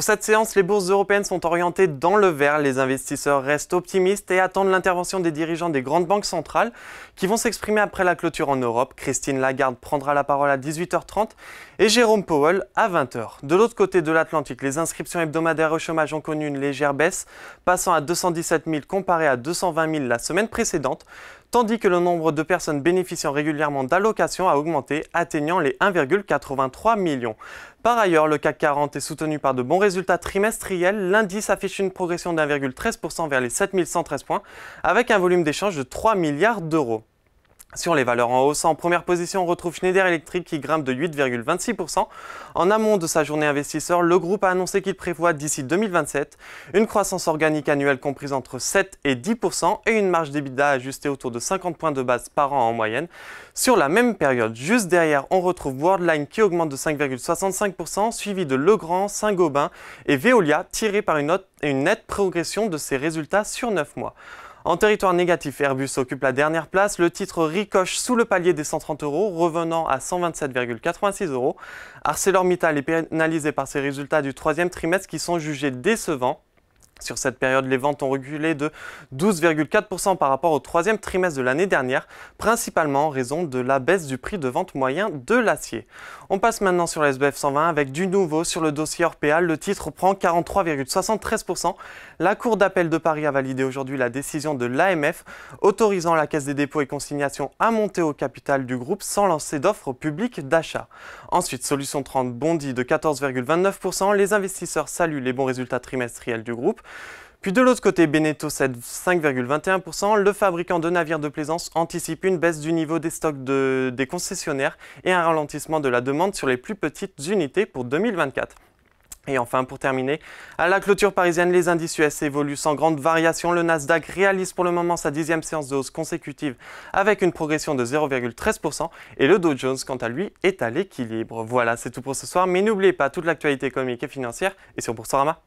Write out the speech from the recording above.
Pour cette séance, les bourses européennes sont orientées dans le vert. Les investisseurs restent optimistes et attendent l'intervention des dirigeants des grandes banques centrales qui vont s'exprimer après la clôture en Europe. Christine Lagarde prendra la parole à 18h30 et Jérôme Powell à 20h. De l'autre côté de l'Atlantique, les inscriptions hebdomadaires au chômage ont connu une légère baisse, passant à 217 000 comparé à 220 000 la semaine précédente, tandis que le nombre de personnes bénéficiant régulièrement d'allocations a augmenté, atteignant les 1,83 millions. Par ailleurs, le CAC 40 est soutenu par de bons résultats trimestriels. L'indice affiche une progression d'1,13% vers les 7113 points, avec un volume d'échange de 3 milliards d'euros. Sur les valeurs en hausse, en première position, on retrouve Schneider Electric qui grimpe de 8,26%. En amont de sa journée investisseur, le groupe a annoncé qu'il prévoit d'ici 2027 une croissance organique annuelle comprise entre 7 et 10% et une marge d'EBITDA ajustée autour de 50 points de base par an en moyenne. Sur la même période, juste derrière, on retrouve Worldline qui augmente de 5,65%, suivi de Legrand, Saint-Gobain et Veolia, tiré par une nette progression de ses résultats sur 9 mois. En territoire négatif, Airbus occupe la dernière place. Le titre ricoche sous le palier des 130 euros, revenant à 127,86 euros. ArcelorMittal est pénalisé par ses résultats du troisième trimestre qui sont jugés décevants. Sur cette période, les ventes ont reculé de 12,4% par rapport au troisième trimestre de l'année dernière, principalement en raison de la baisse du prix de vente moyen de l'acier. On passe maintenant sur le SBF 120 avec du nouveau sur le dossier Orpea. Le titre prend 43,73%. La Cour d'appel de Paris a validé aujourd'hui la décision de l'AMF autorisant la Caisse des dépôts et consignations à monter au capital du groupe sans lancer d'offre au public d'achat. Ensuite, Solution 30 bondit de 14,29%. Les investisseurs saluent les bons résultats trimestriels du groupe. Puis de l'autre côté, Beneteau cède 5,21%. Le fabricant de navires de plaisance anticipe une baisse du niveau des stocks des concessionnaires et un ralentissement de la demande sur les plus petites unités pour 2024. Et enfin, pour terminer, à la clôture parisienne, les indices US évoluent sans grande variation. Le Nasdaq réalise pour le moment sa 10e séance de hausse consécutive avec une progression de 0,13% et le Dow Jones, quant à lui, est à l'équilibre. Voilà, c'est tout pour ce soir, mais n'oubliez pas toute l'actualité économique et financière et sur Boursorama.